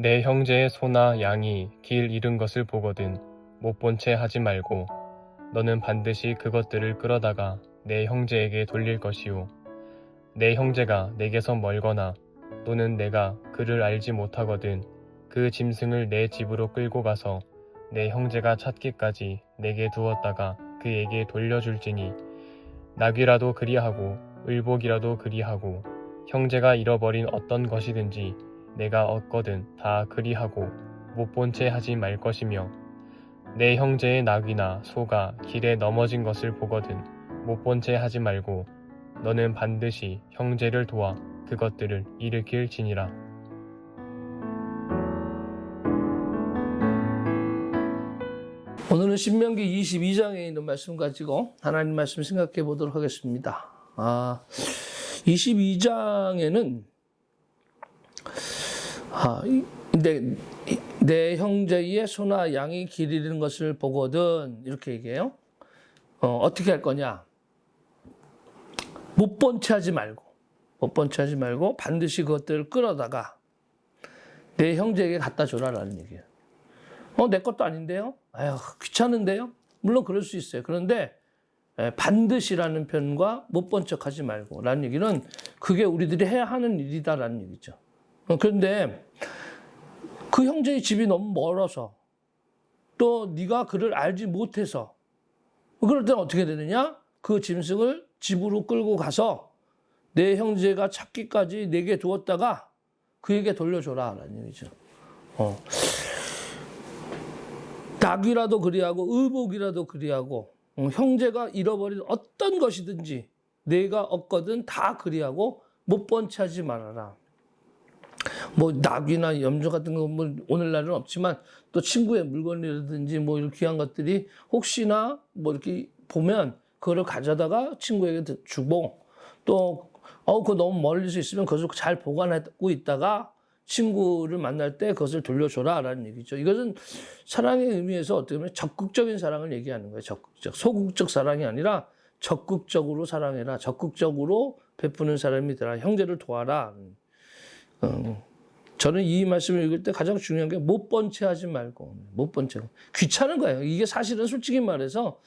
내 형제의 소나 양이 길 잃은 것을 보거든 못 본 채 하지 말고 너는 반드시 그것들을 끌어다가 내 형제에게 돌릴 것이요. 내 형제가 내게서 멀거나 또는 내가 그를 알지 못하거든 그 짐승을 내 집으로 끌고 가서 내 형제가 찾기까지 내게 두었다가 그에게 돌려줄지니 나귀라도 그리하고 을복이라도 그리하고 형제가 잃어버린 어떤 것이든지 내가 얻거든 다 그리하고 못 본 채 하지 말 것이며 내 형제의 나귀나 소가 길에 넘어진 것을 보거든 못 본 채 하지 말고 너는 반드시 형제를 도와 그것들을 일으킬지니라. 오늘은 신명기 22장에 있는 말씀 가지고 하나님 말씀 생각해 보도록 하겠습니다. 22장에는 내 형제의 소나 양이 길 잃은 것을 보거든 이렇게 얘기해요. 어떻게 할 거냐? 못 본 채 하지 말고 반드시 그것들을 끌어다가 내 형제에게 갖다 줘라라는 얘기예요. 내 것도 아닌데요? 아휴, 귀찮은데요? 물론 그럴 수 있어요. 그런데 반드시라는 표현과 못 본 척 하지 말고 라는 얘기는 그게 우리들이 해야 하는 일이다라는 얘기죠. 그런데 그 형제의 집이 너무 멀어서 또 네가 그를 알지 못해서 그럴 때는 어떻게 되느냐? 그 짐승을 집으로 끌고 가서 내 형제가 찾기까지 내게 두었다가 그에게 돌려줘라 라는 얘기죠. 나귀라도 그리하고 의복이라도 그리하고 형제가 잃어버린 어떤 것이든지 내가 얻거든 다 그리하고 못 본 채 하지 말아라. 뭐 나귀나 염소 같은 거 뭐 오늘날은 없지만 또 친구의 물건이라든지 뭐 이런 귀한 것들이 혹시나 뭐 이렇게 보면 그거를 가져다가 친구에게 주고 또 그거 너무 멀리서 있으면 그것을 잘 보관하고 있다가 친구를 만날 때 그것을 돌려줘라 라는 얘기죠. 이것은 사랑의 의미에서 어떻게 보면 적극적인 사랑을 얘기하는 거예요. 소극적 사랑이 아니라 적극적으로 사랑해라. 적극적으로 베푸는 사람이 되라. 형제를 도와라. 저는 이 말씀을 읽을 때 가장 중요한 게 못 본 채 하지 말고 못 본 채. 귀찮은 거예요. 이게 사실은 솔직히 말해서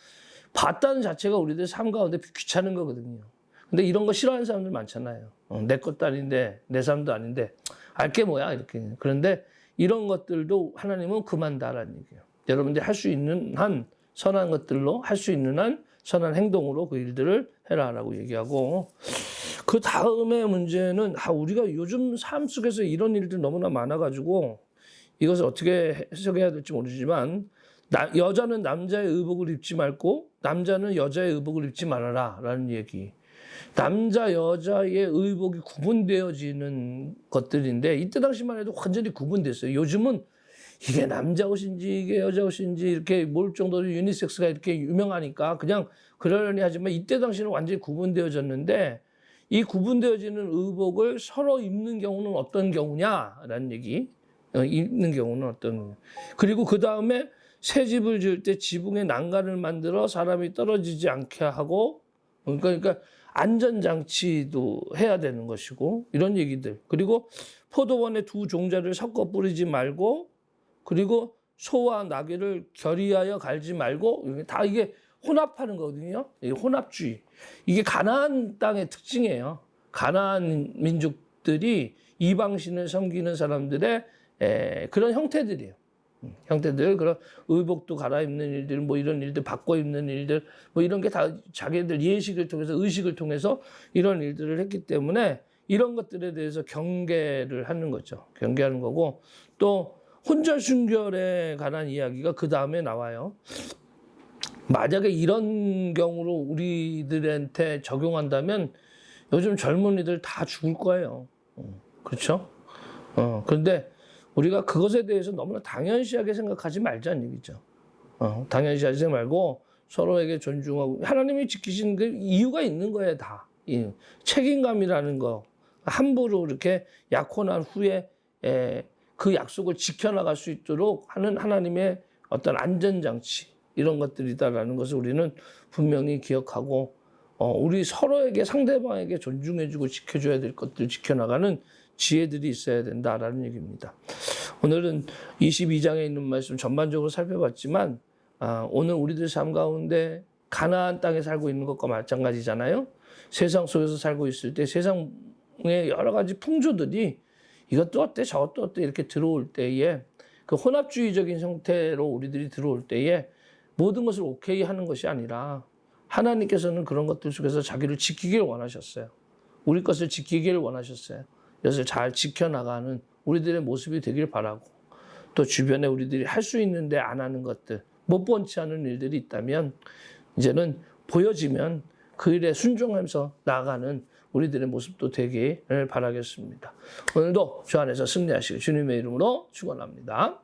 봤다는 자체가 우리들 삶 가운데 귀찮은 거거든요. 근데 이런 거 싫어하는 사람들 많잖아요. 내 것도 아닌데 내 삶도 아닌데 알게 뭐야 이렇게. 그런데 이런 것들도 하나님은 금한다라는 얘기예요. 여러분들이 할 수 있는 한 선한 것들로 할 수 있는 한 선한 행동으로 그 일들을 해라라고 얘기하고 그 다음에 문제는 우리가 요즘 삶 속에서 이런 일들 너무나 많아가지고 이것을 어떻게 해석해야 될지 모르지만 여자는 남자의 의복을 입지 말고 남자는 여자의 의복을 입지 말아라 라는 얘기. 남자 여자의 의복이 구분되어지는 것들인데 이때 당시만 해도 완전히 구분됐어요. 요즘은 이게 남자 옷인지 이게 여자 옷인지 이렇게 모를 정도로 유니섹스가 이렇게 유명하니까 그냥 그러려니 하지만 이때 당시는 완전히 구분되어졌는데 이 구분되어지는 의복을 서로 입는 경우는 어떤 경우냐라는 얘기. 입는 경우는 어떤. 그리고 그 다음에 새 집을 지을 때 지붕에 난간을 만들어 사람이 떨어지지 않게 하고 그러니까 안전장치도 해야 되는 것이고 이런 얘기들. 그리고 포도원에 두 종자를 섞어 뿌리지 말고 그리고 소와 나귀를 결의하여 갈지 말고 다 이게 혼합하는 거거든요. 혼합주의. 이게 가나안 땅의 특징이에요. 가나안 민족들이 이방신을 섬기는 사람들의 그런 형태들이에요. 형태들, 그런 의복도 갈아입는 일들, 뭐 이런 일들, 바꿔 입는 일들, 뭐 이런 게 다 자기들 예식을 통해서, 의식을 통해서 이런 일들을 했기 때문에 이런 것들에 대해서 경계를 하는 거죠. 경계하는 거고, 또 혼절 순결에 관한 이야기가 그 다음에 나와요. 만약에 이런 경우로 우리들한테 적용한다면 요즘 젊은이들 다 죽을 거예요. 그렇죠? 그런데 우리가 그것에 대해서 너무나 당연시하게 생각하지 말자는 얘기죠. 당연시하지 말고 서로에게 존중하고 하나님이 지키신 그 이유가 있는 거예요, 다. 이 책임감이라는 거. 함부로 이렇게 약혼한 후에 그 약속을 지켜나갈 수 있도록 하는 하나님의 어떤 안전장치 이런 것들이다라는 것을 우리는 분명히 기억하고 우리 서로에게 상대방에게 존중해주고 지켜줘야 될 것들 지켜나가는 지혜들이 있어야 된다라는 얘기입니다. 오늘은 22장에 있는 말씀 전반적으로 살펴봤지만 오늘 우리들 삶 가운데 가나안 땅에 살고 있는 것과 마찬가지잖아요. 세상 속에서 살고 있을 때 세상의 여러 가지 풍조들이 이것도 어때 저것도 어때 이렇게 들어올 때에 그 혼합주의적인 형태로 우리들이 들어올 때에 모든 것을 오케이 하는 것이 아니라 하나님께서는 그런 것들 속에서 자기를 지키길 원하셨어요. 우리 것을 지키길 원하셨어요. 이것을 잘 지켜나가는 우리들의 모습이 되길 바라고 또 주변에 우리들이 할 수 있는데 안 하는 것들 못 본치 않은 일들이 있다면 이제는 보여지면 그 일에 순종하면서 나아가는 우리들의 모습도 되기를 바라겠습니다. 오늘도 주 안에서 승리하시길 주님의 이름으로 축원합니다.